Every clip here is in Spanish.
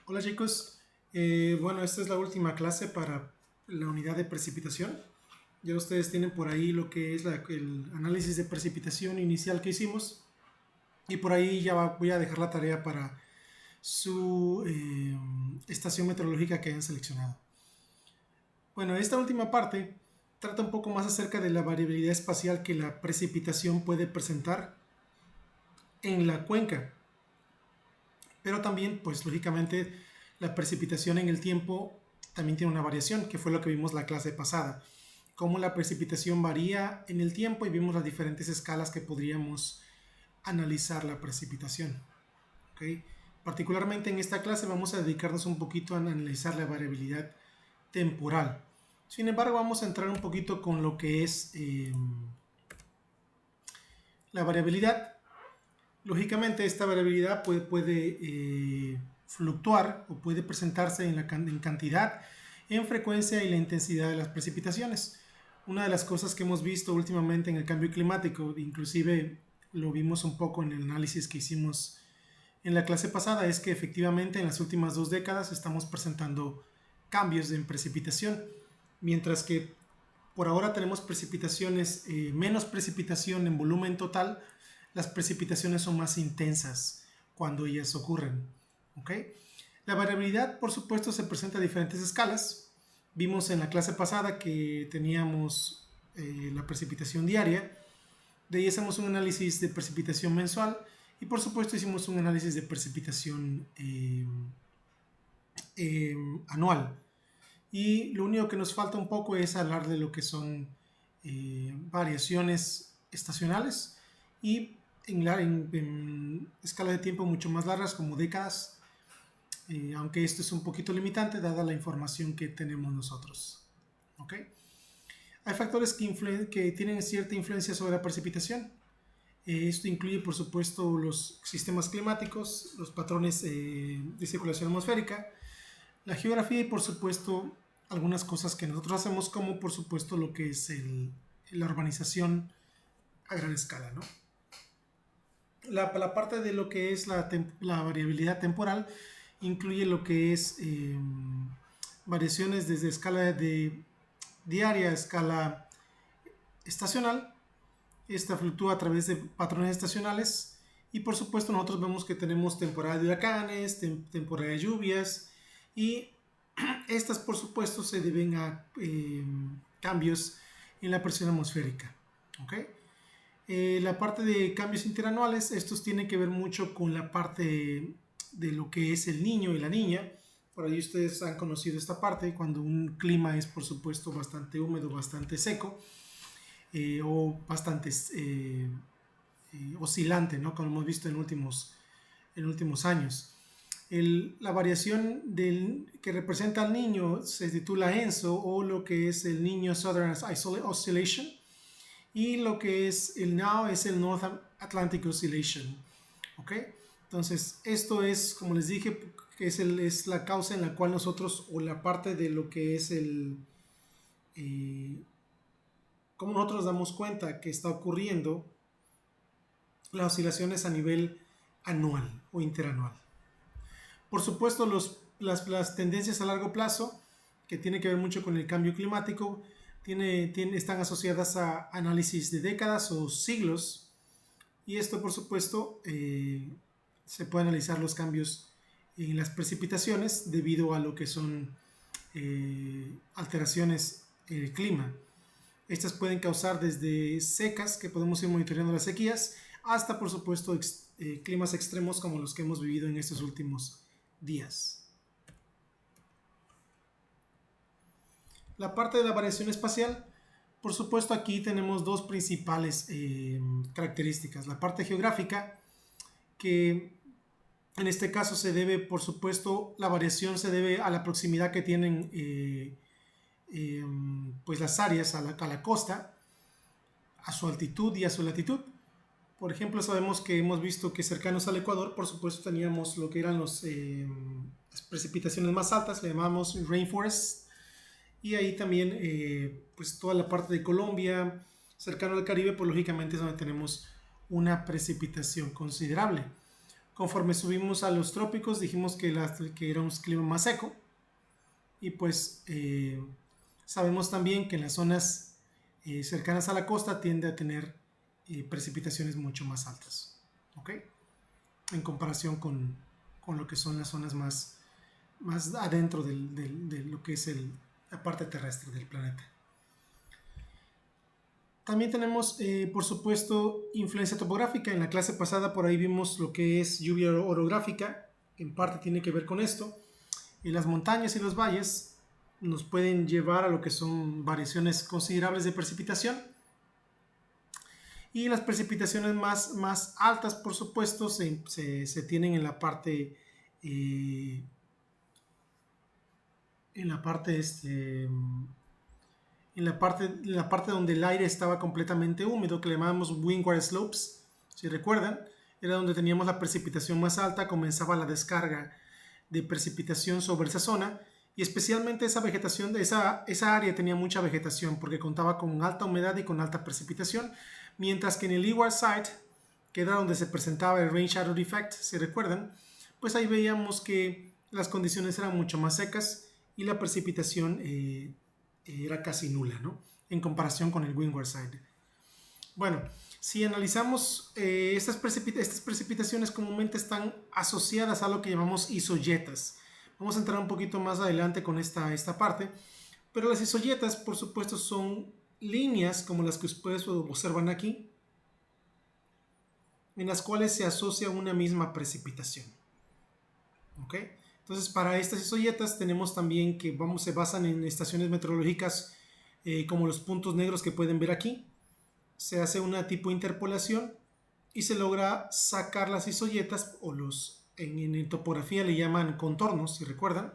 Hola chicos, bueno, esta es la última clase para la unidad de precipitación. Ya ustedes tienen por ahí lo que es el análisis de precipitación inicial que hicimos y por ahí voy a dejar la tarea para su estación meteorológica que hayan seleccionado. Bueno, esta última parte trata un poco más acerca de la variabilidad espacial que la precipitación puede presentar en la cuenca, pero también, pues lógicamente, la precipitación en el tiempo también tiene una variación, que fue lo que vimos la clase pasada. Cómo la precipitación varía en el tiempo y vimos las diferentes escalas que podríamos analizar la precipitación. ¿Okay? Particularmente en esta clase vamos a dedicarnos un poquito a analizar la variabilidad temporal. Sin embargo, vamos a entrar un poquito con lo que es la variabilidad. Lógicamente, esta variabilidad puede fluctuar o puede presentarse en cantidad, en frecuencia y la intensidad de las precipitaciones. Una de las cosas que hemos visto últimamente en el cambio climático, inclusive lo vimos un poco en el análisis que hicimos en la clase pasada, es que efectivamente en las últimas 2 décadas estamos presentando cambios en precipitación, mientras que por ahora tenemos precipitaciones, menos precipitación en volumen total. Las precipitaciones son más intensas cuando ellas ocurren. ¿Okay? La variabilidad, por supuesto, se presenta a diferentes escalas. Vimos en la clase pasada que teníamos la precipitación diaria. De ahí hacemos un análisis de precipitación mensual y por supuesto hicimos un análisis de precipitación anual. Y lo único que nos falta un poco es hablar de lo que son variaciones estacionales y en escala de tiempo mucho más largas como décadas, aunque esto es un poquito limitante dada la información que tenemos nosotros. ¿Okay? Hay factores que tienen cierta influencia sobre la precipitación. Esto incluye, por supuesto, los sistemas climáticos, los patrones de circulación atmosférica, la geografía y, por supuesto, algunas cosas que nosotros hacemos, como por supuesto lo que es la urbanización a gran escala, ¿no? La parte de lo que es la variabilidad temporal incluye lo que es variaciones desde escala de diaria a escala estacional. Esta fluctúa a través de patrones estacionales y por supuesto nosotros vemos que tenemos temporada de huracanes, temporada de lluvias y estas por supuesto se deben a cambios en la presión atmosférica. ¿Okay? La parte de cambios interanuales, estos tienen que ver mucho con la parte de lo que es el niño y la niña. Por ahí ustedes han conocido esta parte, cuando un clima es por supuesto bastante húmedo, bastante seco o bastante oscilante, ¿no? Como hemos visto en últimos años. La variación que representa al niño se titula ENSO, o lo que es el Niño Southern Oscillation, y lo que es el NOW es el North Atlantic Oscillation. ¿Okay? Entonces, esto es, como les dije, que es la causa en la cual nosotros, o la parte de lo que es cómo nosotros damos cuenta que está ocurriendo las oscilaciones a nivel anual o interanual. Por supuesto, las tendencias a largo plazo, que tienen que ver mucho con el cambio climático, están asociadas a análisis de décadas o siglos, y esto por supuesto se puede analizar los cambios en las precipitaciones debido a lo que son alteraciones en el clima. Estas pueden causar desde secas, que podemos ir monitoreando las sequías, hasta por supuesto climas extremos como los que hemos vivido en estos últimos días. La parte de la variación espacial, por supuesto aquí tenemos dos principales características. La parte geográfica, que en este caso se debe, por supuesto, la variación se debe a la proximidad que tienen pues las áreas a la costa, a su altitud y a su latitud. Por ejemplo, sabemos que hemos visto que cercanos al Ecuador, por supuesto, teníamos lo que eran las precipitaciones más altas, le llamamos rainforest, y ahí también pues toda la parte de Colombia, cercano al Caribe, pues lógicamente es donde tenemos una precipitación considerable. Conforme subimos a los trópicos dijimos que era un clima más seco. Y pues sabemos también que en las zonas cercanas a la costa tiende a tener precipitaciones mucho más altas. ¿Ok? En comparación con lo que son las zonas más adentro de lo que es la parte terrestre del planeta. También tenemos, por supuesto, influencia topográfica. En la clase pasada por ahí vimos lo que es lluvia orográfica, que en parte tiene que ver con esto. Y las montañas y los valles nos pueden llevar a lo que son variaciones considerables de precipitación. Y las precipitaciones más altas, por supuesto, se tienen en la parte en la parte donde el aire estaba completamente húmedo, que le llamamos windward slopes, si recuerdan, era donde teníamos la precipitación más alta, comenzaba la descarga de precipitación sobre esa zona, y especialmente esa vegetación, esa área tenía mucha vegetación porque contaba con alta humedad y con alta precipitación, mientras que en el leeward side, que era donde se presentaba el rain shadow effect, si recuerdan, pues ahí veíamos que las condiciones eran mucho más secas y la precipitación era casi nula, ¿no? En comparación con el windward side. Bueno, si analizamos estas precipitaciones comúnmente están asociadas a lo que llamamos isoyetas. Vamos a entrar un poquito más adelante con esta parte, pero las isoyetas, por supuesto, son líneas como las que ustedes observan aquí, en las cuales se asocia una misma precipitación. ¿Ok? Entonces, para estas isoyetas tenemos también que se basan en estaciones meteorológicas como los puntos negros que pueden ver aquí. Se hace una tipo de interpolación y se logra sacar las isoyetas, o en topografía le llaman contornos, si recuerdan,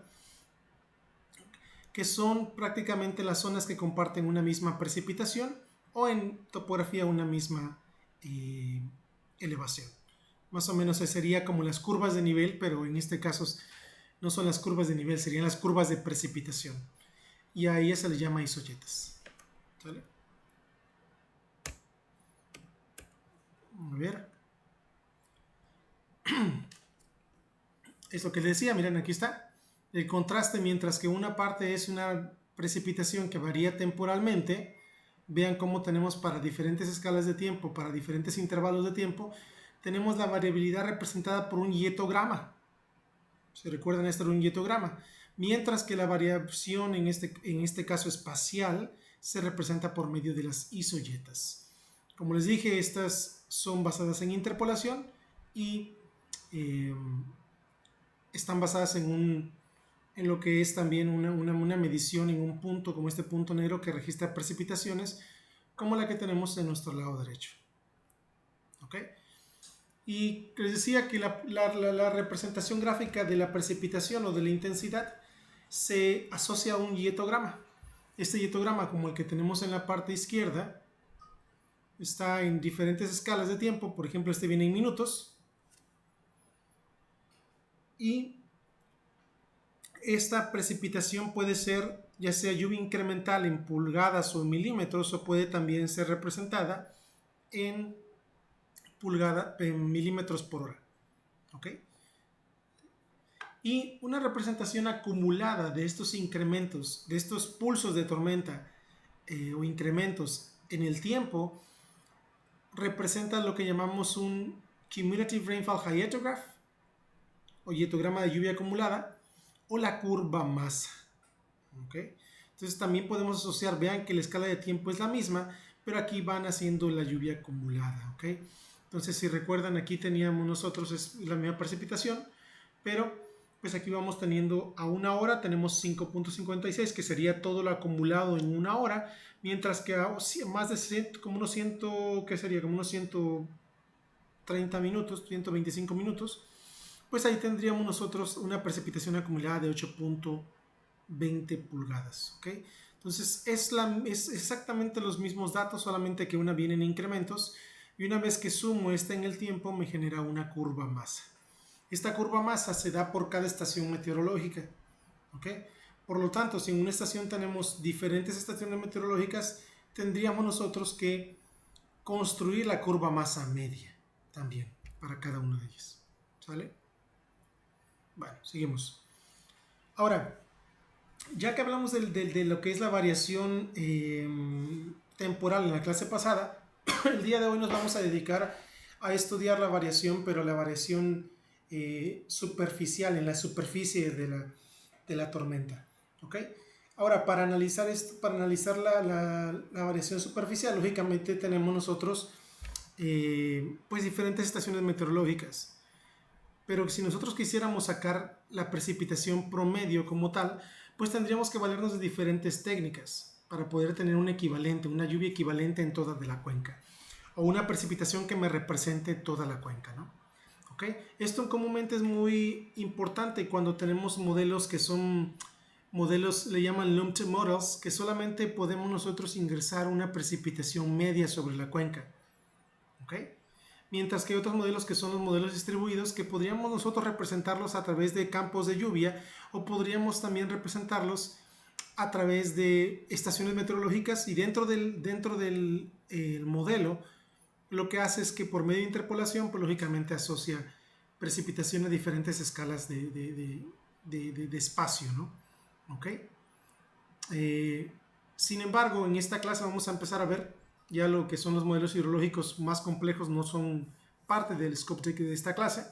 que son prácticamente las zonas que comparten una misma precipitación o en topografía una misma elevación. Más o menos sería como las curvas de nivel, pero en este caso no son las curvas de nivel, serían las curvas de precipitación. Y a ellas se les llama isoyetas. ¿Sale? A ver. Es lo que les decía, miren, aquí está. El contraste, mientras que una parte es una precipitación que varía temporalmente, vean cómo tenemos para diferentes escalas de tiempo, para diferentes intervalos de tiempo, tenemos la variabilidad representada por un hietograma. ¿Se recuerdan? Esto era un hietograma. Mientras que la variación en este caso espacial se representa por medio de las isoyetas. Como les dije, estas son basadas en interpolación y están basadas en lo que es también una medición en un punto como este punto negro que registra precipitaciones como la que tenemos en nuestro lado derecho. ¿Ok? Y les decía que la representación gráfica de la precipitación o de la intensidad se asocia a un hietograma. Este hietograma, como el que tenemos en la parte izquierda, está en diferentes escalas de tiempo. Por ejemplo, este viene en minutos. Y esta precipitación puede ser ya sea lluvia incremental en pulgadas o en milímetros, o puede también ser representada en milímetros por hora. ¿Ok? Y una representación acumulada de estos incrementos, de estos pulsos de tormenta o incrementos en el tiempo, representa lo que llamamos un Cumulative Rainfall Hyetograph o hietograma de lluvia acumulada, o la curva masa. ¿Okay? Entonces también podemos asociar, vean que la escala de tiempo es la misma, pero aquí van haciendo la lluvia acumulada. ¿Okay? Entonces, si recuerdan, aquí teníamos nosotros la misma precipitación, pero pues aquí vamos teniendo a una hora, tenemos 5.56, que sería todo lo acumulado en una hora, mientras que a más de como unos 130 minutos, 125 minutos, pues ahí tendríamos nosotros una precipitación acumulada de 8.20 pulgadas. ¿Okay? Entonces es exactamente los mismos datos, solamente que una viene en incrementos, y una vez que sumo esta en el tiempo me genera una curva masa. Esta curva masa se da por cada estación meteorológica. ¿Okay? Por lo tanto, si en una estación tenemos diferentes estaciones meteorológicas, tendríamos nosotros que construir la curva masa media también para cada una de ellas. ¿Sale? Bueno, seguimos. Ahora, ya que hablamos de lo que es la variación temporal en la clase pasada, el día de hoy nos vamos a dedicar a estudiar la variación, pero la variación superficial, en la superficie de la tormenta. ¿Ok? Ahora, para analizar esto, para analizar la variación superficial, lógicamente tenemos nosotros pues diferentes estaciones meteorológicas. Pero si nosotros quisiéramos sacar la precipitación promedio como tal, pues tendríamos que valernos de diferentes técnicas para poder tener un equivalente, una lluvia equivalente en toda de la cuenca, o una precipitación que me represente toda la cuenca, ¿no? ¿Okay? Esto comúnmente es muy importante cuando tenemos modelos que son modelos, le llaman lumped models, que solamente podemos nosotros ingresar una precipitación media sobre la cuenca. ¿Okay? Mientras que hay otros modelos que son los modelos distribuidos, que podríamos nosotros representarlos a través de campos de lluvia, o podríamos también representarlos a través de estaciones meteorológicas, y dentro del modelo lo que hace es que por medio de interpolación, pues lógicamente asocia precipitación a diferentes escalas de espacio, ¿no? ¿Ok? Sin embargo, en esta clase vamos a empezar a ver ya lo que son los modelos hidrológicos más complejos, no son parte del scope de esta clase,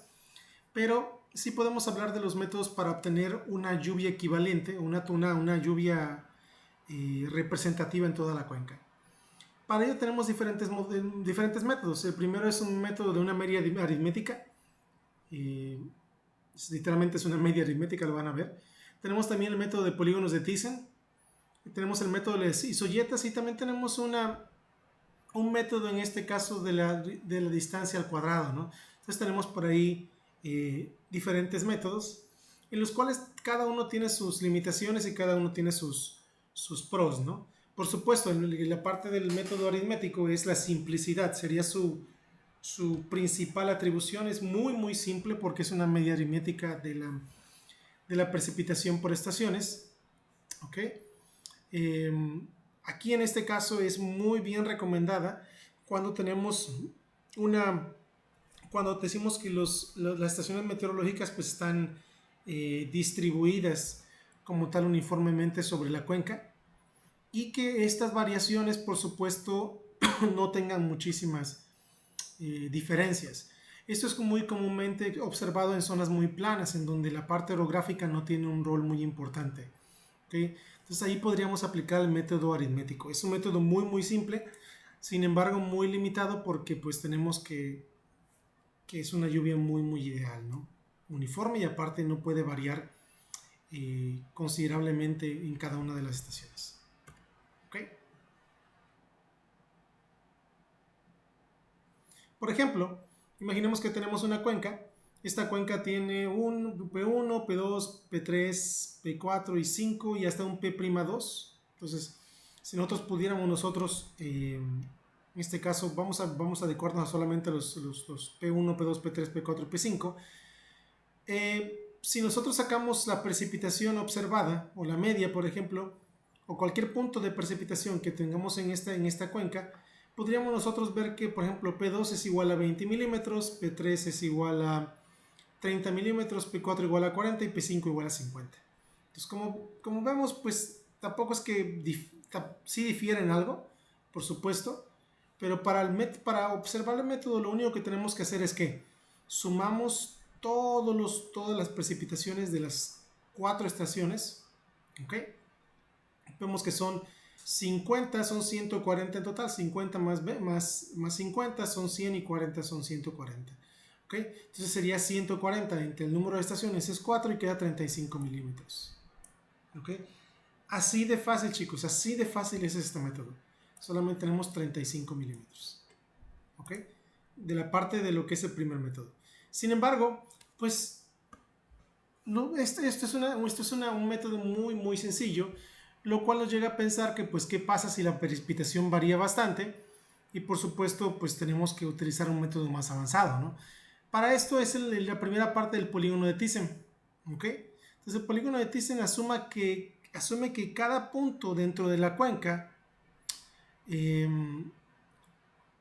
pero sí podemos hablar de los métodos para obtener una lluvia equivalente, una lluvia representativa en toda la cuenca. Para ello tenemos diferentes métodos. El primero es un método de una media aritmética. Literalmente es una media aritmética, lo van a ver. Tenemos también el método de polígonos de Thiessen. Tenemos el método de isoyetas, y también tenemos un método en este caso de la distancia al cuadrado, ¿no? Entonces tenemos por ahí diferentes métodos en los cuales cada uno tiene sus limitaciones y cada uno tiene sus pros, ¿no? Por supuesto, la parte del método aritmético es la simplicidad, sería su principal atribución. Es muy simple porque es una media aritmética de la precipitación por estaciones. ¿Ok? Aquí en este caso es muy bien recomendada cuando tenemos cuando decimos que las estaciones meteorológicas pues están distribuidas como tal uniformemente sobre la cuenca, y que estas variaciones por supuesto no tengan muchísimas diferencias. Esto es muy comúnmente observado en zonas muy planas, en donde la parte orográfica no tiene un rol muy importante. ¿Okay? Entonces ahí podríamos aplicar el método aritmético. Es un método muy simple, sin embargo muy limitado, porque pues tenemos que es una lluvia muy ideal, ¿no? Uniforme, y aparte no puede variar considerablemente en cada una de las estaciones. ¿Okay? Por ejemplo, imaginemos que tenemos una cuenca. Esta cuenca tiene un P1, P2, P3, P4 y 5, y hasta un P'2. Entonces, si nosotros pudiéramos en este caso vamos a adecuarnos a solamente los P1, P2, P3, P4 y P5. Si nosotros sacamos la precipitación observada, o la media, por ejemplo, o cualquier punto de precipitación que tengamos en esta cuenca, podríamos nosotros ver que, por ejemplo, P2 es igual a 20 milímetros, P3 es igual a 30 milímetros, P4 igual a 40 y P5 igual a 50. Entonces, como vemos, pues tampoco es que sí difieren algo, por supuesto, pero para observar el método, lo único que tenemos que hacer es que sumamos todas las precipitaciones de las 4 estaciones. ¿Ok? Vemos que son 50, son 140 en total. 50 más 50 son 100, y 40 son 140. ¿Ok? Entonces sería 140 entre el número de estaciones es 4, y queda 35 milímetros. ¿Ok? Así de fácil, chicos, así de fácil es este método. Solamente tenemos 35 milímetros. ¿Ok? De la parte de lo que es el primer método. Sin embargo, pues no, esto es un método muy sencillo, lo cual nos llega a pensar que pues qué pasa si la precipitación varía bastante, y por supuesto pues tenemos que utilizar un método más avanzado, ¿no? Para esto es la primera parte del polígono de Thiessen. ¿Ok? Entonces el polígono de Thiessen asume que cada punto dentro de la cuenca,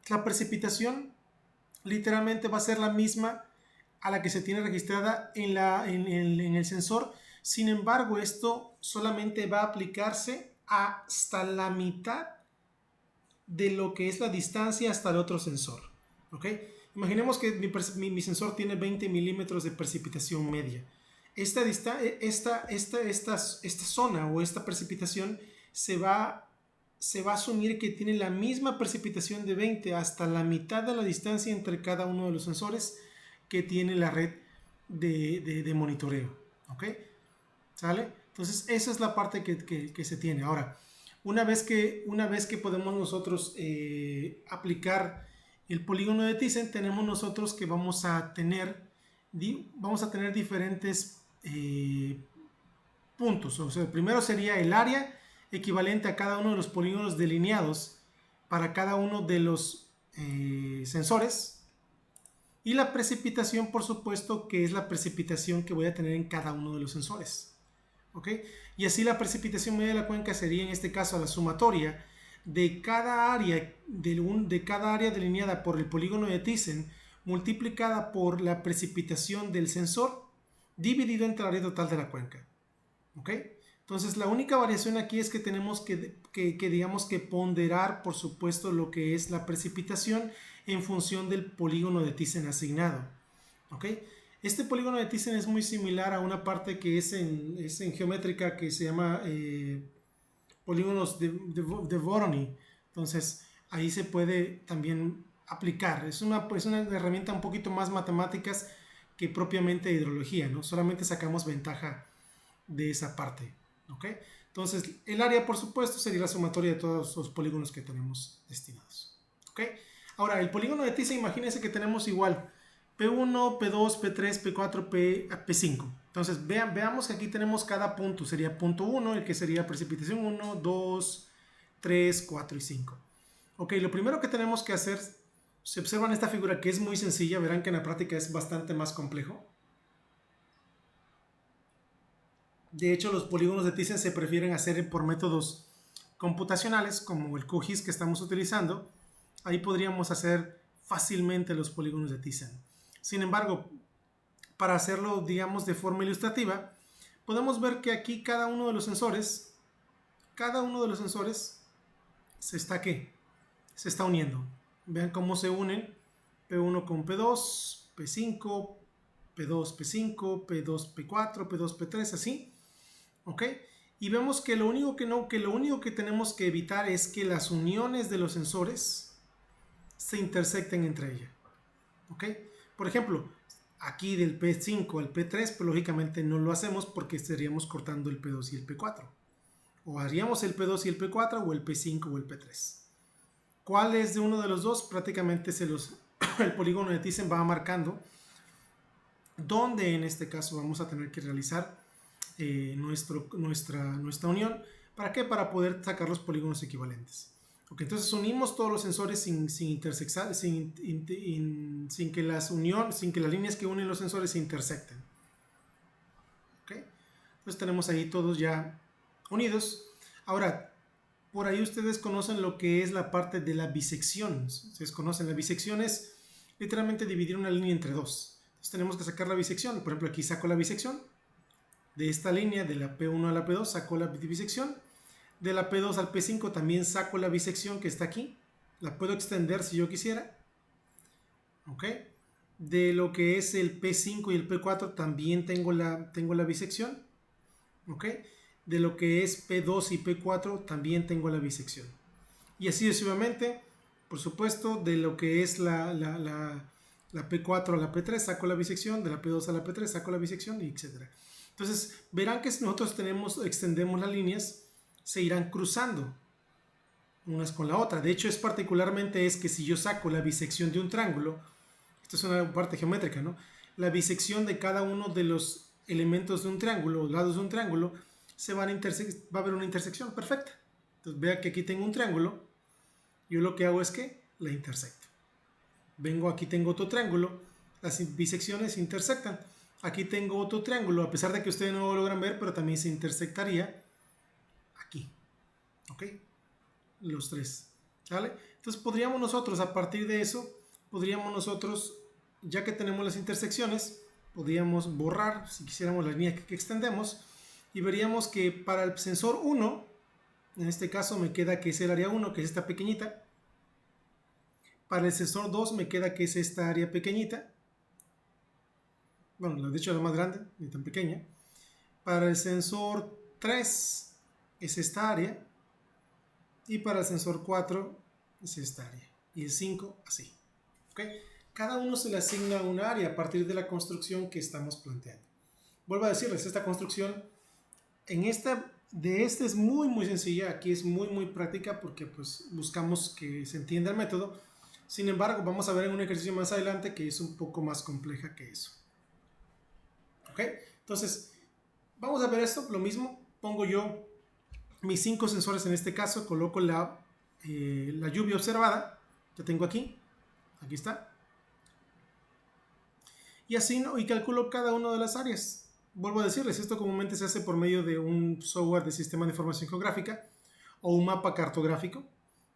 la precipitación literalmente va a ser la misma a la que se tiene registrada en el sensor. Sin embargo, esto solamente va a aplicarse hasta la mitad de lo que es la distancia hasta el otro sensor. ¿Ok? Imaginemos que mi sensor tiene 20 milímetros de precipitación media. Esta zona o esta precipitación se va a asumir que tiene la misma precipitación de 20 hasta la mitad de la distancia entre cada uno de los sensores que tiene la red de monitoreo. ¿Ok? ¿Sale? Entonces esa es la parte que se tiene. Ahora, una vez que podemos nosotros aplicar el polígono de Thyssen, tenemos nosotros que vamos a tener diferentes puntos. O sea, el primero sería el área equivalente a cada uno de los polígonos delineados para cada uno de los sensores, y la precipitación, por supuesto, que es la precipitación que voy a tener en cada uno de los sensores. ¿Ok? Y así la precipitación media de la cuenca sería en este caso la sumatoria de cada área delineada por el polígono de Thyssen multiplicada por la precipitación del sensor dividido entre el área total de la cuenca. ¿Ok? Entonces la única variación aquí es que tenemos que ponderar, por supuesto, lo que es la precipitación en función del polígono de Thyssen asignado. ¿Ok? Este polígono de Thyssen es muy similar a una parte que es en geométrica que se llama polígonos de Voronoi. Entonces ahí se puede también aplicar. Es una herramienta un poquito más matemáticas que propiamente hidrología, ¿no? Solamente sacamos ventaja de esa parte. ¿Ok? Entonces el área, por supuesto, sería la sumatoria de todos los polígonos que tenemos destinados. ¿Ok? Ahora, el polígono de Thyssen, imagínense que tenemos igual P1, P2, P3, P4, P5. Entonces veamos que aquí tenemos cada punto. Sería punto 1, el que sería precipitación 1, 2, 3, 4 y 5. Ok, lo primero que tenemos que hacer, se observan esta figura que es muy sencilla, verán que en la práctica es bastante más complejo. De hecho, los polígonos de Thyssen se prefieren hacer por métodos computacionales, como el QGIS que estamos utilizando. Ahí podríamos hacer fácilmente los polígonos de Thyssen. Sin embargo, para hacerlo, digamos, de forma ilustrativa, podemos ver que aquí cada uno de los sensores se está uniendo. Vean cómo se unen P1 con P2, P5, P2, P5, P2, P4, P2, P3, así. ¿Ok? Y vemos que lo único que tenemos que evitar es que las uniones de los sensores se intersecten entre ellas. ¿Ok? Por ejemplo, aquí del P5 al P3, pues lógicamente no lo hacemos porque estaríamos cortando el P2 y el P4. O haríamos el P2 y el P4 o el P5 o el P3. ¿Cuál es de uno de los dos? Prácticamente el polígono de Thyssen va marcando dónde en este caso vamos a tener que realizar nuestra unión. ¿Para qué? Para poder sacar los polígonos equivalentes. Okay, entonces unimos todos los sensores sin que las líneas que unen los sensores se intersecten. Okay. Entonces tenemos ahí todos ya unidos. Ahora, por ahí ustedes conocen lo que es la parte de la bisección. Ustedes conocen, la bisección es literalmente dividir una línea entre dos. Entonces tenemos que sacar la bisección. Por ejemplo, aquí saco la bisección de esta línea, de la P1 a la P2, saco la bisección. De la P2 al P5 también saco la bisección que está aquí. La puedo extender si yo quisiera. ¿Ok? De lo que es el P5 y el P4 también tengo la bisección. ¿Ok? De lo que es P2 y P4 también tengo la bisección. Y así sucesivamente, por supuesto, de lo que es la P4 a la P3 saco la bisección, de la P2 a la P3 saco la bisección, etc. Entonces, verán que si nosotros extendemos las líneas, se irán cruzando unas con la otra. De hecho, es que si yo saco la bisección de un triángulo, esto es una parte geométrica, ¿no? La bisección de cada uno de los elementos de un triángulo, los lados de un triángulo, va a haber una intersección perfecta. Entonces, vea que aquí tengo un triángulo, yo lo que hago es que la intersecto. Aquí tengo otro triángulo, las bisecciones se intersectan. Aquí tengo otro triángulo, a pesar de que ustedes no lo logran ver, pero también se intersectaría aquí. ¿Ok? Los tres. ¿Vale? Entonces podríamos nosotros, a partir de eso, ya que tenemos las intersecciones, podríamos borrar, si quisiéramos, la línea que extendemos, y veríamos que para el sensor 1, en este caso me queda que es el área 1, que es esta pequeñita. Para el sensor 2 me queda que es esta área pequeñita. Bueno, de hecho la más grande, ni tan pequeña. Para el sensor 3 es esta área. Y para el sensor 4 es esta área. Y el 5 así. ¿Okay? Cada uno se le asigna una área a partir de la construcción que estamos planteando. Vuelvo a decirles, esta construcción de esta es muy sencilla. Aquí es muy práctica porque pues buscamos que se entienda el método. Sin embargo, vamos a ver en un ejercicio más adelante que es un poco más compleja que eso. ¿Ok? Entonces, vamos a ver esto, lo mismo. Pongo yo mis 5 sensores en este caso, coloco la lluvia observada, que tengo aquí está. Y así, ¿no? Y calculo cada una de las áreas. Vuelvo a decirles, esto comúnmente se hace por medio de un software de sistema de información geográfica o un mapa cartográfico.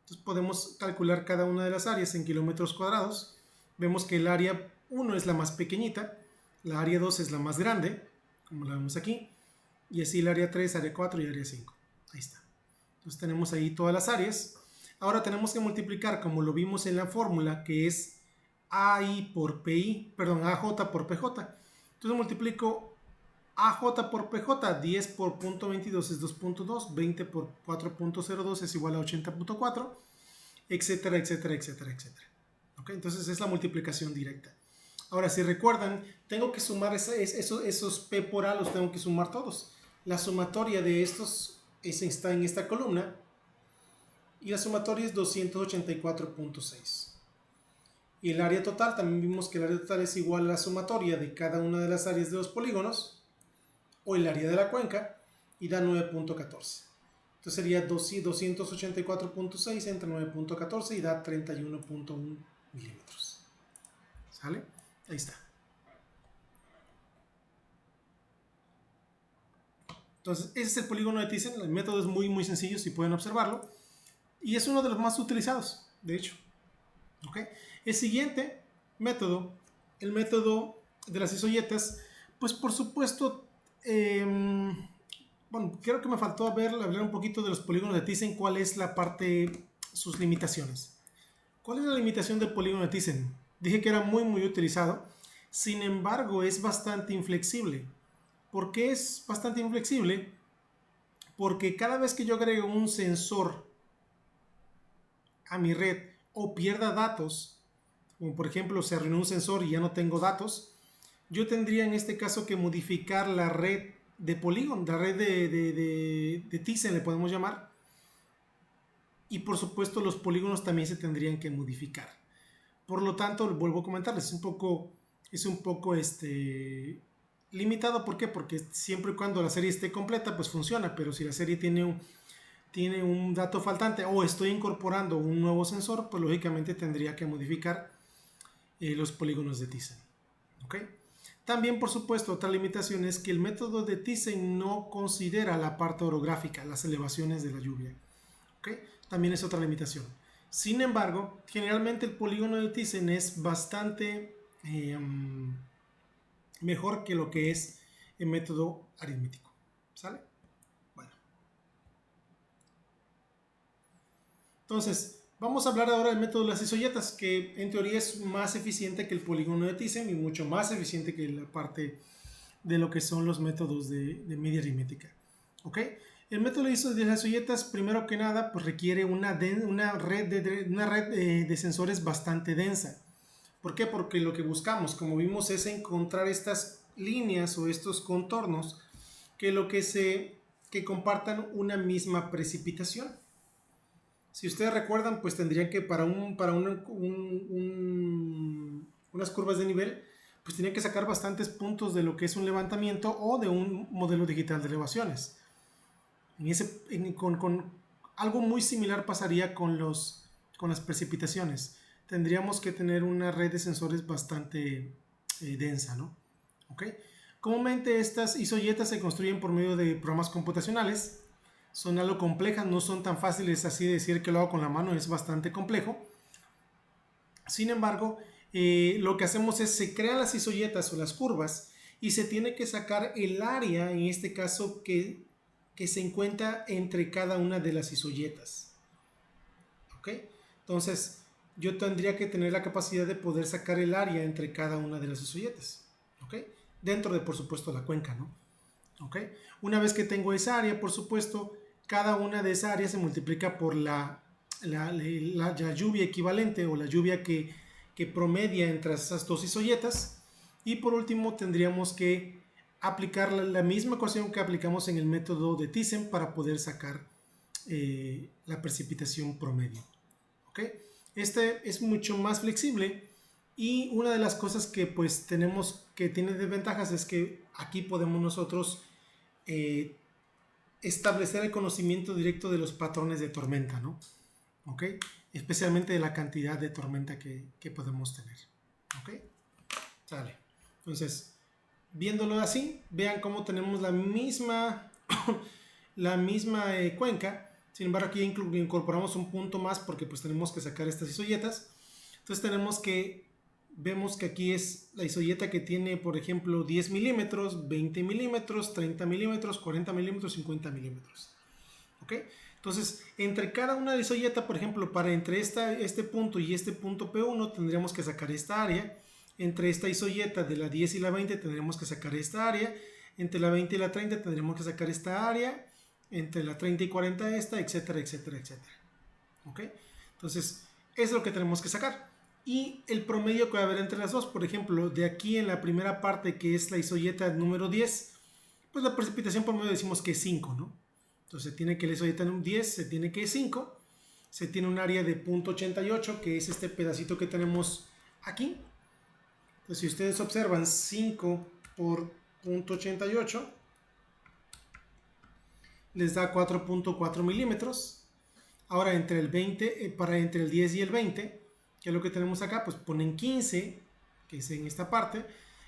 Entonces podemos calcular cada una de las áreas en kilómetros cuadrados. Vemos que el área 1 es la más pequeñita, la área 2 es la más grande, como la vemos aquí, y así el área 3, área 4 y área 5. Ahí está. Entonces tenemos ahí todas las áreas. Ahora tenemos que multiplicar, como lo vimos en la fórmula, que es AI por PI, perdón, AJ por PJ. Entonces multiplico AJ por PJ, 10 por 0.22 es 2.2, 20 por 4.02 es igual a 80.4, etcétera. ¿Okay? Entonces es la multiplicación directa. Ahora, si recuerdan, tengo que sumar esos P por A, los tengo que sumar todos. La sumatoria de estos está en esta columna y la sumatoria es 284.6. Y el área total, también vimos que el área total es igual a la sumatoria de cada una de las áreas de los polígonos o el área de la cuenca y da 9.14. Entonces sería 284.6 entre 9.14 y da 31.1 milímetros. ¿Sale? Ahí está. Entonces, ese es el polígono de Thyssen. El método es muy sencillo, si pueden observarlo. Y es uno de los más utilizados, de hecho. ¿Okay? El siguiente método, el método de las isoyetas, pues por supuesto, bueno, creo que me faltó hablar un poquito de los polígonos de Thyssen, cuál es la parte, sus limitaciones. ¿Cuál es la limitación del polígono de Thyssen? Dije que era muy utilizado, sin embargo es bastante inflexible. ¿Por qué es bastante inflexible? Porque cada vez que yo agrego un sensor a mi red o pierda datos, como por ejemplo se arruinó un sensor y ya no tengo datos, yo tendría en este caso que modificar la red de polígono, la red de Thyssen le podemos llamar, y por supuesto los polígonos también se tendrían que modificar. Por lo tanto, vuelvo a comentarles, es un poco limitado. ¿Por qué? Porque siempre y cuando la serie esté completa, pues funciona, pero si la serie tiene un dato faltante o estoy incorporando un nuevo sensor, pues lógicamente tendría que modificar los polígonos de Thyssen. ¿Okay? También, por supuesto, otra limitación es que el método de Thyssen no considera la parte orográfica, las elevaciones de la lluvia. ¿Okay? También es otra limitación. Sin embargo, generalmente el polígono de Thyssen es bastante mejor que lo que es el método aritmético. ¿Sale? Bueno. Entonces, vamos a hablar ahora del método de las isoyetas, que en teoría es más eficiente que el polígono de Thyssen y mucho más eficiente que la parte de lo que son los métodos de media aritmética. ¿Ok? El método de las isoyetas, primero que nada, pues requiere una red de sensores bastante densa. ¿Por qué? Porque lo que buscamos, como vimos, es encontrar estas líneas o estos contornos que compartan una misma precipitación. Si ustedes recuerdan, pues tendrían que para unas curvas de nivel, pues tenían que sacar bastantes puntos de lo que es un levantamiento o de un modelo digital de elevaciones. Con algo muy similar pasaría con las precipitaciones. Tendríamos que tener una red de sensores bastante densa, ¿no? ¿Okay? Comúnmente estas isoyetas se construyen por medio de programas computacionales. Son algo complejas, no son tan fáciles así de decir que lo hago con la mano, es bastante complejo. Sin embargo, lo que hacemos es se crean las isoyetas o las curvas y se tiene que sacar el área, en este caso, que se encuentra entre cada una de las isoyetas. ¿Ok? Entonces, yo tendría que tener la capacidad de poder sacar el área entre cada una de las isoyetas. ¿Ok? Dentro de, por supuesto, la cuenca, ¿no? ¿Ok? Una vez que tengo esa área, por supuesto, cada una de esas áreas se multiplica por la lluvia equivalente o la lluvia que promedia entre esas dos isoyetas. Y por último tendríamos que aplicar la misma ecuación que aplicamos en el método de Thyssen para poder sacar la precipitación promedio. ¿Ok? Este es mucho más flexible y una de las cosas que pues tenemos que tiene desventajas es que aquí podemos nosotros establecer el conocimiento directo de los patrones de tormenta, ¿no? ¿Ok? Especialmente de la cantidad de tormenta que podemos tener. ¿Ok? Sale. Entonces, viéndolo así, vean cómo tenemos la misma cuenca. Sin embargo, aquí incorporamos un punto más porque pues tenemos que sacar estas isoyetas. Entonces vemos que aquí es la isoyeta que tiene, por ejemplo, 10 milímetros, 20 milímetros, 30 milímetros, 40 milímetros, 50 milímetros. ¿Ok? Entonces, entre cada una de isoyeta, por ejemplo, para entre este punto y este punto P1 tendríamos que sacar esta área. Entre esta isoyeta de la 10 y la 20 tendríamos que sacar esta área. Entre la 20 y la 30 tendríamos que sacar esta área. Entre la 30 y 40 esta, etcétera, etcétera, etcétera. ¿Ok? Entonces, es lo que tenemos que sacar. Y el promedio que va a haber entre las dos, por ejemplo, de aquí en la primera parte que es la isoyeta número 10, pues la precipitación promedio decimos que es 5, ¿no? Entonces se tiene que la isoyeta en un 10, se tiene que 5, se tiene un área de 0.88, que es este pedacito que tenemos aquí. Entonces si ustedes observan 5 por 0.88, les da 4.4 milímetros. Ahora entre el 20, entre el 10 y el 20, que es lo que tenemos acá, pues ponen 15, que es en esta parte,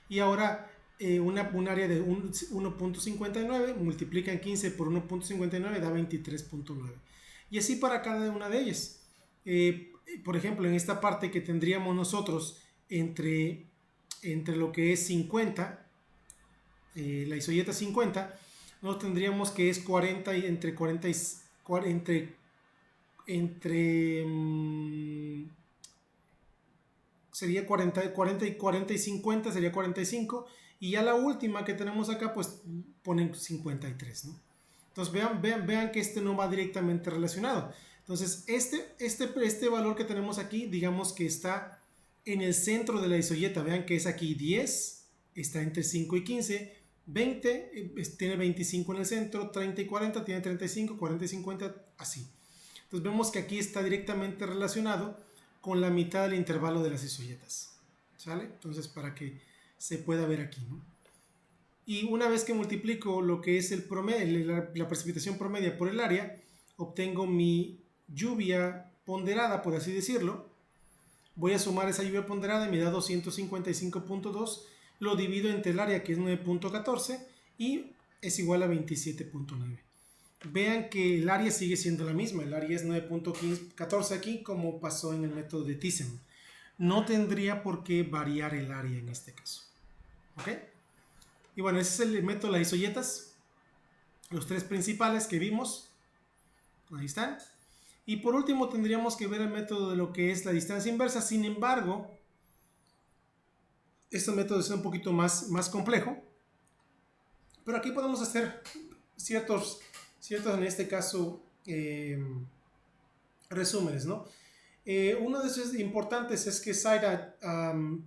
y ahora un área de 1.59, multiplican 15 por 1.59, da 23.9. Y así para cada una de ellas. Por ejemplo, en esta parte que tendríamos nosotros entre lo que es 50, la isoyeta 50, nos tendríamos que es 40 y entre 40 y sería 40 y 40 y 50 sería 45, y ya la última que tenemos acá pues ponen 53, ¿no? Entonces vean que este no va directamente relacionado. Entonces este valor que tenemos aquí, digamos que está en el centro de la isoyeta. Vean que es aquí 10, está entre 5 y 15, 20 tiene 25 en el centro, 30 y 40 tiene 35, 40 y 50, así. Entonces vemos que aquí está directamente relacionado con la mitad del intervalo de las isoyetas. ¿Sale? Entonces para que se pueda ver aquí, ¿no? Y una vez que multiplico lo que es el promedio, la precipitación promedia por el área, obtengo mi lluvia ponderada, por así decirlo. Voy a sumar esa lluvia ponderada y me da 255.2. Lo divido entre el área, que es 9.14, y es igual a 27.9. Vean que el área sigue siendo la misma. El área es 9.14 aquí, como pasó en el método de Thyssen. No tendría por qué variar el área en este caso. ¿Ok? Y bueno, ese es el método de las isoyetas. Los tres principales que vimos. Ahí están. Y por último tendríamos que ver el método de lo que es la distancia inversa. Sin embargo, este método es un poquito más complejo. Pero aquí podemos hacer ciertos en este caso resúmenes, ¿no? Uno de esos importantes es que Saida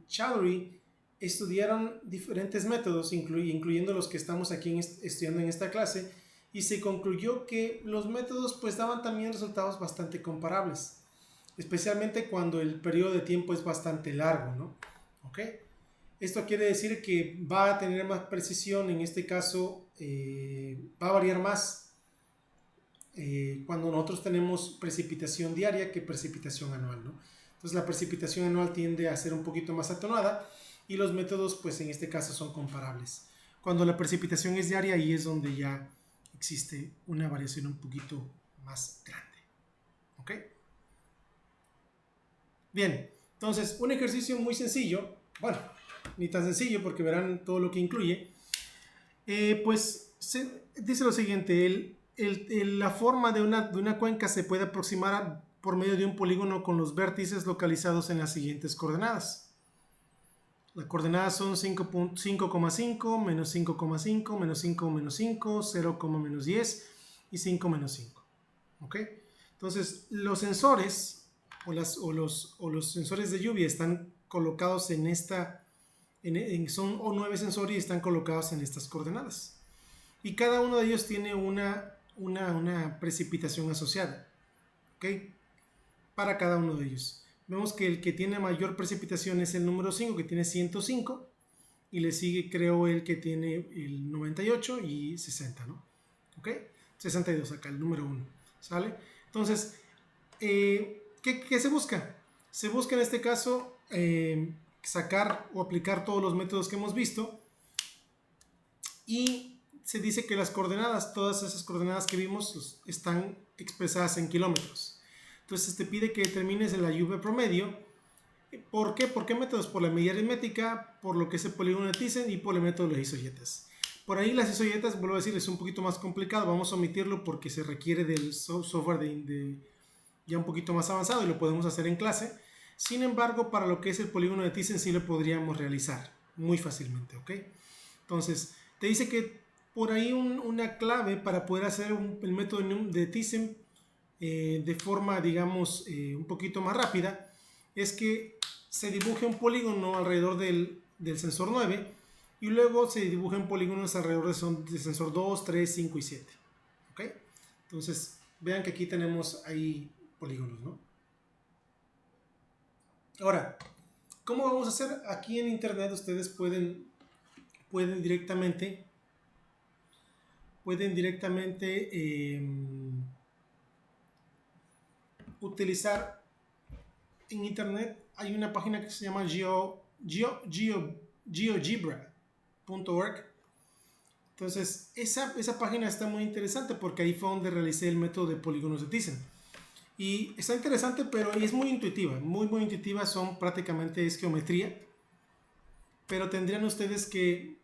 Chowdhury estudiaron diferentes métodos, incluyendo los que estamos aquí estudiando en esta clase, y se concluyó que los métodos pues daban también resultados bastante comparables, especialmente cuando el periodo de tiempo es bastante largo, ¿no? ¿Ok? Esto quiere decir que va a tener más precisión, en este caso va a variar más cuando nosotros tenemos precipitación diaria que precipitación anual, ¿no? Entonces la precipitación anual tiende a ser un poquito más atenuada y los métodos pues en este caso son comparables. Cuando la precipitación es diaria, ahí es donde ya existe una variación un poquito más grande. ¿Ok? Bien, Entonces, un ejercicio muy sencillo, bueno, ni tan sencillo porque verán todo lo que incluye, dice lo siguiente, la forma de una cuenca se puede aproximar por medio de un polígono con los vértices localizados en las siguientes coordenadas. Las coordenadas son 5,5, menos 5,5, menos 5, menos 5, 0, menos 10 y 5, menos 5. ¿Ok? Entonces, los sensores los sensores de lluvia están colocados en esta, son 9 sensores y están colocados en estas coordenadas. Y cada uno de ellos tiene una precipitación asociada. ¿Ok? Para cada uno de ellos. Vemos que el que tiene mayor precipitación es el número 5, que tiene 105. Y le sigue, creo, el que tiene el 98 y 60, ¿no? ¿Ok? 62 acá, el número 1. ¿Sale? Entonces, ¿qué se busca? Se busca en este caso sacar o aplicar todos los métodos que hemos visto. Y se dice que las coordenadas, todas esas coordenadas que vimos, están expresadas en kilómetros. Entonces te pide que determines la lluvia promedio. ¿Por qué? ¿Por qué métodos? Por la medida aritmética, por lo que es el polígono de Thyssen y por el método de las isoyetas. Por ahí las isoyetas, vuelvo a decir, es un poquito más complicado. Vamos a omitirlo porque se requiere del software ya un poquito más avanzado y lo podemos hacer en clase. Sin embargo, para lo que es el polígono de Thyssen sí lo podríamos realizar muy fácilmente, ¿ok? Entonces, te dice que por ahí una clave para poder hacer el método de Thyssen de forma, digamos, un poquito más rápida, es que se dibuje un polígono alrededor del sensor 9 y luego se dibujen polígonos alrededor del sensor 2, 3, 5 y 7. ¿Ok? Entonces, vean que aquí tenemos ahí polígonos, ¿no? Ahora, ¿cómo vamos a hacer? Aquí en internet ustedes pueden directamente utilizar en internet. Hay una página que se llama GeoGebra.org. Entonces esa página está muy interesante porque ahí fue donde realicé el método de polígonos de Thyssen y está interesante, pero es muy intuitiva, muy intuitiva. Prácticamente es geometría, pero tendrían ustedes que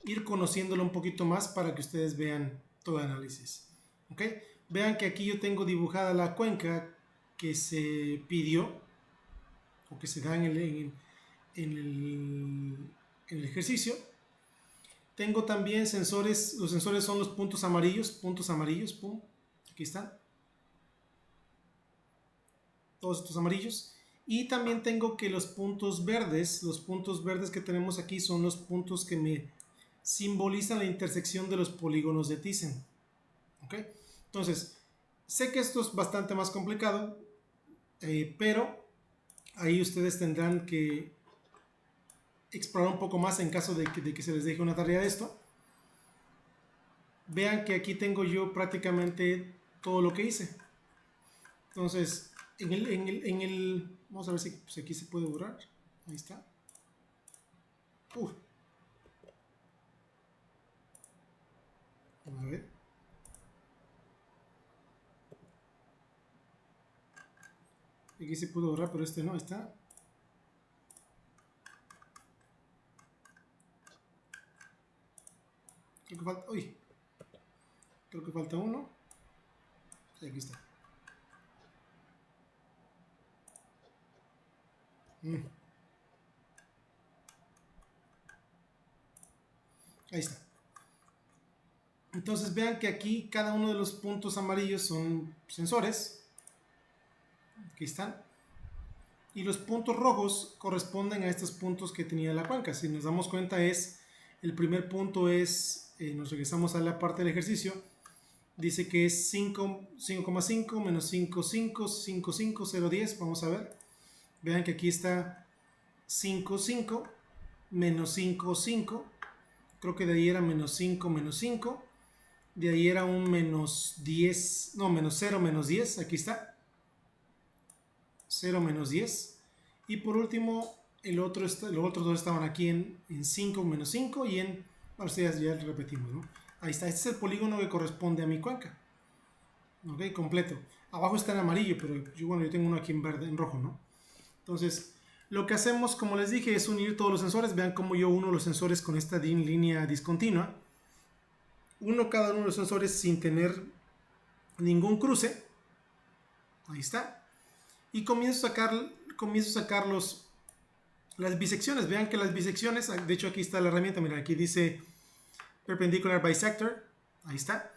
ir conociéndolo un poquito más para que ustedes vean todo el análisis. ¿Ok? Vean que aquí yo tengo dibujada la cuenca que se pidió o que se da en el ejercicio. Tengo también sensores. Los sensores son los puntos amarillos, pum, aquí están. Todos estos amarillos. Y también tengo que los puntos verdes que tenemos aquí son los puntos que me simbolizan la intersección de los polígonos de Thyssen. ¿Ok? Entonces, sé que esto es bastante más complicado, pero ahí ustedes tendrán que explorar un poco más en caso de que se les deje una tarea de esto. Vean que aquí tengo yo prácticamente todo lo que hice. Entonces, vamos a ver si aquí se puede borrar. Ahí está. Vamos a ver. Aquí se pudo borrar, pero este no está. Creo que falta uno. Aquí está. Ahí está. Entonces vean que aquí cada uno de los puntos amarillos son sensores. Aquí están. Y los puntos rojos corresponden a estos puntos que tenía la cuenca. Si nos damos cuenta, el primer punto es, nos regresamos a la parte del ejercicio, dice que es 5,5 menos 5,5, 5,5, 0,10. Vamos a ver. Vean que aquí está 5,5 menos 5,5. Creo que de ahí era menos 5, menos 5. De ahí era un menos 10, no, menos 0, menos 10. Aquí está. 0, menos 10. Y por último, los otros dos estaban aquí en 5, menos 5 y en... Bueno, ya repetimos, ¿no? Ahí está. Este es el polígono que corresponde a mi cuenca. Ok, completo. Abajo está en amarillo, pero yo tengo uno aquí en verde, en rojo, ¿no? Entonces, Lo que hacemos, como les dije, es unir todos los sensores. Vean cómo yo uno los sensores con esta línea discontinua. Uno cada uno de los sensores sin tener ningún cruce. Ahí está. Y comienzo a sacar las bisecciones. Vean que las bisecciones, de hecho aquí está la herramienta, miren, aquí dice Perpendicular Bisector. Ahí está.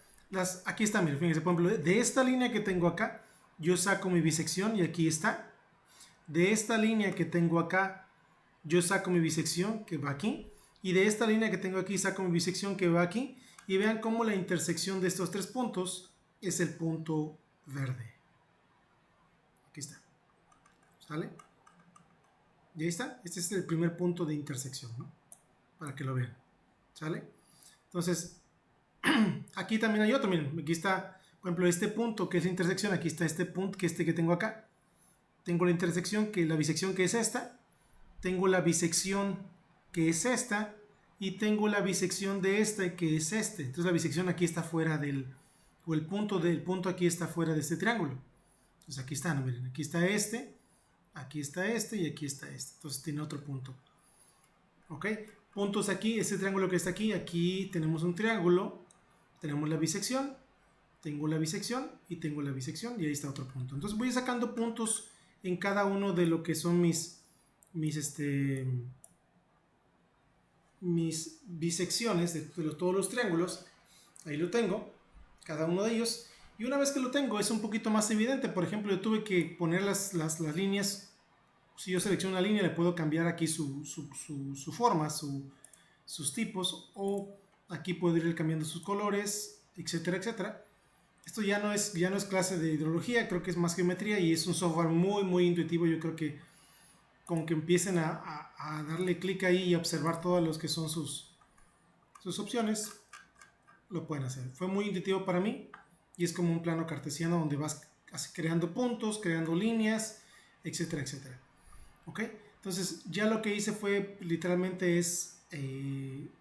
Aquí está, miren, fíjense, por ejemplo, de esta línea que tengo acá, yo saco mi bisección y aquí está. De esta línea que tengo acá, yo saco mi bisección que va aquí. Y de esta línea que tengo aquí, saco mi bisección que va aquí. Y vean cómo la intersección de estos tres puntos es el punto verde. Aquí está. ¿Sale? Y ahí está. Este es el primer punto de intersección, ¿no? Para que lo vean. ¿Sale? Entonces, aquí también hay otro. Miren, aquí está, por ejemplo, este punto que es la intersección. Aquí está este punto que tengo acá. Tengo la intersección, la bisección que es esta. Tengo la bisección que es esta. Y tengo la bisección de esta que es este. Entonces la bisección aquí está fuera o el punto aquí está fuera de este triángulo. Entonces aquí está, ¿no? Miren, aquí está este y aquí está este. Entonces tiene otro punto. ¿Ok? Puntos aquí, este triángulo que está aquí tenemos un triángulo. Tenemos la bisección. Tengo la bisección y tengo la bisección y ahí está otro punto. Entonces voy sacando puntos en cada uno de lo que son mis bisecciones de todos los triángulos. Ahí lo tengo, cada uno de ellos. Y una vez que lo tengo es un poquito más evidente. Por ejemplo, yo tuve que poner las líneas. Si yo selecciono una línea, le puedo cambiar aquí su forma, sus tipos. O aquí puedo ir cambiando sus colores, etcétera, etcétera. Esto ya no es clase de hidrología, creo que es más geometría y es un software muy, muy intuitivo. Yo creo que con que empiecen a darle clic ahí y observar todos los que son sus opciones, lo pueden hacer. Fue muy intuitivo para mí y es como un plano cartesiano donde vas creando puntos, creando líneas, etcétera, etcétera. ¿Ok? Entonces ya lo que hice fue literalmente es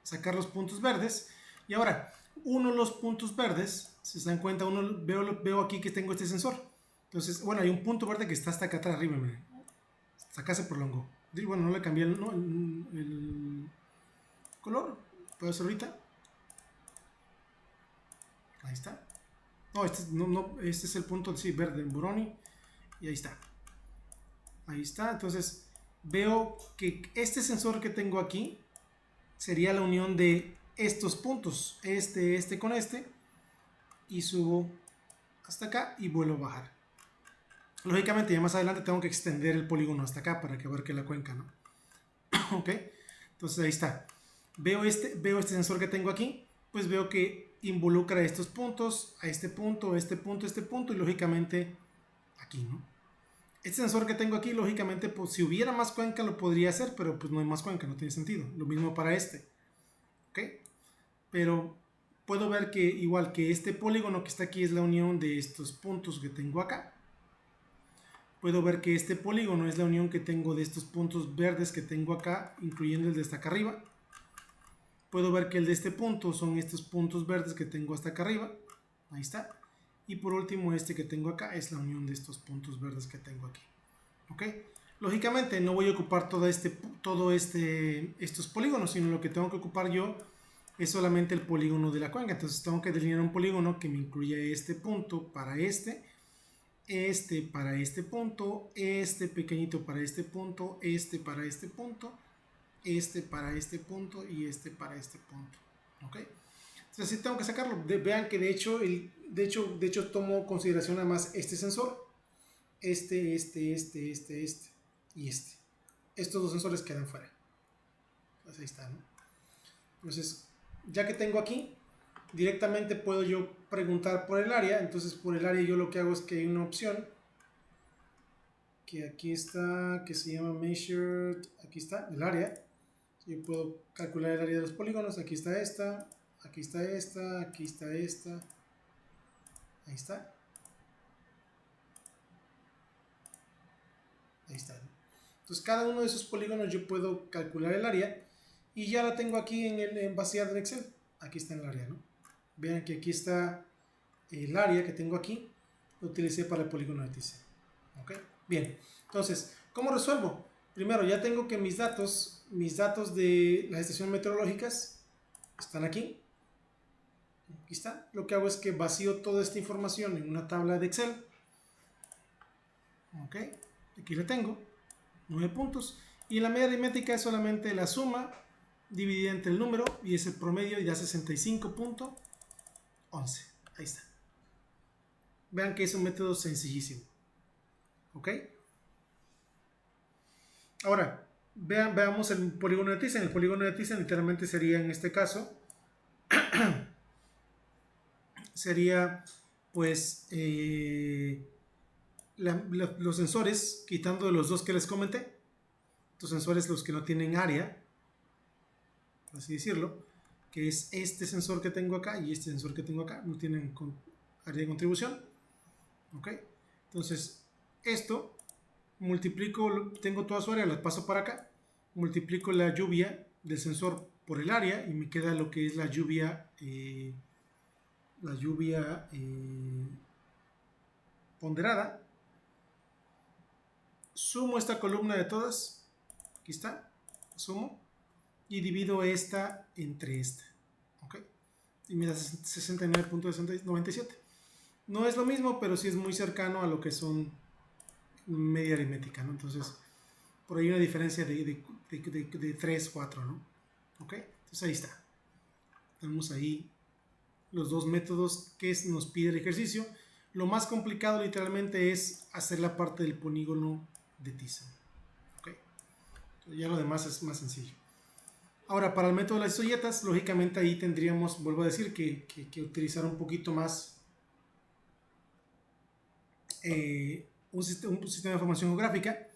sacar los puntos verdes. Y ahora, uno de los puntos verdes, si se dan cuenta, veo aquí que tengo este sensor. Entonces, bueno, hay un punto verde que está hasta acá atrás arriba, miren. Hasta acá se prolongó. Bueno, no le cambié el color. ¿Puedo hacer ahorita? Ahí está. No, este es el punto, sí, verde, Buroni. Y ahí está. Ahí está. Entonces, veo que este sensor que tengo aquí sería la unión de estos puntos. Este con este. Y subo hasta acá y vuelvo a bajar. Lógicamente, ya más adelante tengo que extender el polígono hasta acá para que abarque la cuenca, ¿no? Ok. Entonces, ahí está. Veo este sensor que tengo aquí. Pues veo que involucra estos puntos, a este punto, y lógicamente aquí, ¿no? Este sensor que tengo aquí, lógicamente, pues si hubiera más cuenca lo podría hacer, pero pues no hay más cuenca, no tiene sentido. Lo mismo para este, ¿ok? Pero puedo ver que igual que este polígono que está aquí es la unión de estos puntos que tengo acá. Puedo ver que este polígono es la unión que tengo de estos puntos verdes que tengo acá, incluyendo el de hasta acá arriba. Puedo ver que el de este punto son estos puntos verdes que tengo hasta acá arriba. Ahí está. Y por último este que tengo acá es la unión de estos puntos verdes que tengo aquí. ¿Ok? Lógicamente no voy a ocupar estos polígonos, sino lo que tengo que ocupar yo es solamente el polígono de la cuenca. Entonces tengo que delinear un polígono que me incluya este punto para este para este punto, este pequeñito para este punto, para este punto, para este punto y para este punto. ¿Ok? Entonces sí tengo que sacarlo. Vean que de hecho tomo consideración además este sensor, y estos dos sensores quedan fuera. Pues ahí está, ¿no? Entonces, ya que tengo aquí, directamente puedo yo preguntar por el área. Entonces por el área yo lo que hago es que hay una opción que aquí está, que se llama Measured. Aquí está el área. Yo puedo calcular el área de los polígonos. Aquí está esta, aquí está esta, aquí está esta. Ahí está. Ahí está. Entonces cada uno de esos polígonos yo puedo calcular el área y ya la tengo aquí en vaciado en Excel. Aquí está en el área, ¿no? Vean que aquí está el área que tengo aquí. Lo utilicé para el polígono de TC. ¿Ok? Bien. Entonces, ¿cómo resuelvo? Primero, ya tengo que mis datos de las estaciones meteorológicas están aquí. Aquí está. Lo que hago es que vacío toda esta información en una tabla de Excel. Ok, aquí la tengo. 9 puntos. Y la media aritmética es solamente la suma dividida entre el número y es el promedio y da 65.11. Ahí está. Vean que es un método sencillísimo. ¿Ok? Ahora, veamos el polígono de Thyssen. El polígono de Thyssen literalmente sería, en este caso, sería pues los sensores, quitando los dos que les comenté. Estos sensores, los que no tienen área, por así decirlo, que es este sensor que tengo acá y este sensor que tengo acá, no tienen área de contribución. ¿Ok? Entonces, esto multiplico, tengo toda su área, la paso para acá, multiplico la lluvia del sensor por el área y me queda lo que es la lluvia ponderada. Sumo esta columna de todas, aquí está, sumo y divido esta entre esta, ¿ok? Y me da 69.97. No es lo mismo, pero sí es muy cercano a lo que son media aritmética, ¿no? Entonces, por ahí una diferencia de 3, 4, ¿no? ¿Ok? Entonces ahí está. Tenemos ahí los dos métodos que nos pide el ejercicio. Lo más complicado literalmente es hacer la parte del polígono de Thyssen. ¿Ok? Ya lo demás es más sencillo. Ahora, para el método de las isoyetas, lógicamente ahí tendríamos, vuelvo a decir, que utilizar un poquito más un sistema de información geográfica.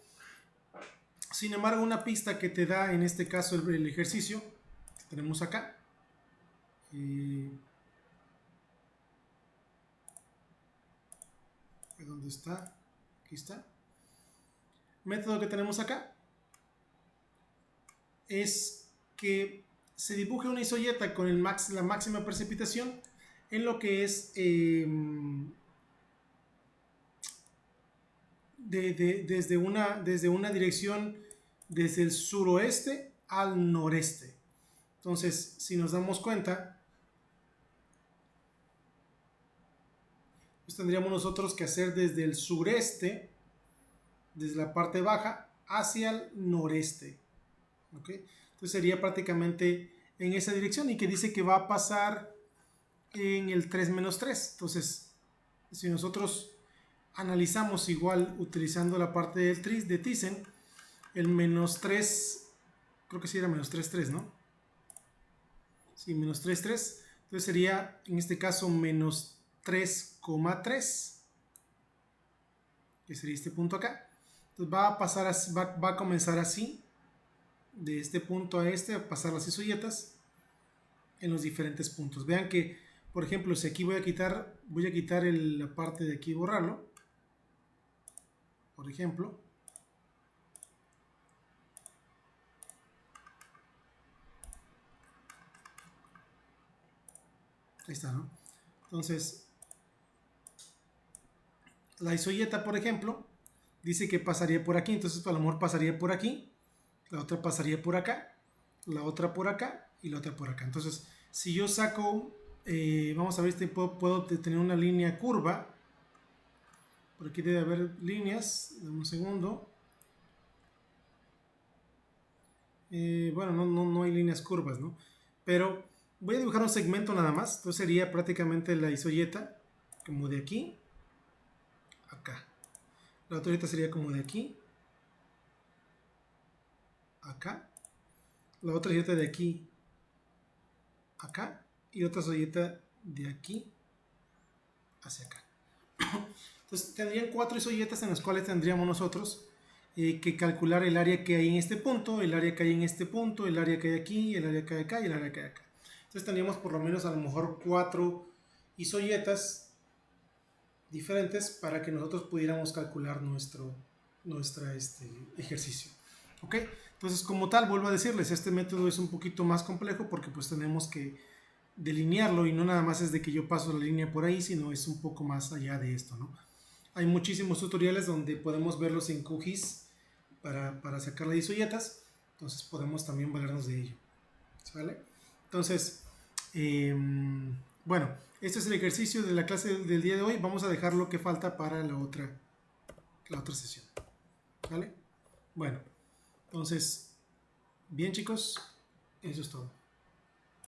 Sin embargo, una pista que te da en este caso el ejercicio que tenemos acá. ¿Dónde está? Aquí está. Método que tenemos acá es que se dibuje una isoyeta con la máxima precipitación en lo que es desde una dirección desde el suroeste al noreste. Entonces, si nos damos cuenta, pues tendríamos nosotros que hacer desde el sureste, desde la parte baja, hacia el noreste. ¿Okay? Entonces sería prácticamente en esa dirección y que dice que va a pasar en el 3-3. Entonces, si nosotros analizamos igual utilizando la parte del de Thyssen, el -3, creo que sí era -3,3, ¿no? Sí, -3,3. Entonces sería en este caso -3,3, que sería este punto acá. Entonces va a pasar, va a comenzar así, de este punto a este, a pasar las isoyetas en los diferentes puntos. Vean que, por ejemplo, si aquí voy a quitar la parte de aquí y borrarlo, por ejemplo, ahí está, ¿no? Entonces, la isoyeta, por ejemplo, dice que pasaría por aquí, entonces a lo mejor pasaría por aquí, la otra pasaría por acá, la otra por acá y la otra por acá. Entonces, si yo saco, vamos a ver, puedo tener una línea curva. Por aquí debe haber líneas, dame un segundo. Bueno, no hay líneas curvas, ¿no? Pero voy a dibujar un segmento nada más. Entonces sería prácticamente la isoyeta como de aquí acá. La otra isoyeta sería como de aquí acá. La otra isoyeta de aquí acá. Y otra isoyeta de aquí hacia acá. Entonces tendrían 4 isoyetas en las cuales tendríamos nosotros que calcular el área que hay en este punto, el área que hay en este punto, el área que hay aquí, el área que hay acá y el área que hay acá. Entonces tendríamos por lo menos a lo mejor 4 isoyetas diferentes para que nosotros pudiéramos calcular nuestro ejercicio. ¿Ok? Entonces, como tal, vuelvo a decirles, este método es un poquito más complejo porque pues tenemos que delinearlo y no nada más es de que yo paso la línea por ahí, sino es un poco más allá de esto, ¿no? Hay muchísimos tutoriales donde podemos verlos en QGIS para sacar las isoyetas, entonces podemos también valernos de ello. ¿Sale? Entonces, bueno, este es el ejercicio de la clase del día de hoy. Vamos a dejar lo que falta para la otra sesión. ¿Vale? Bueno, entonces, bien chicos, eso es todo.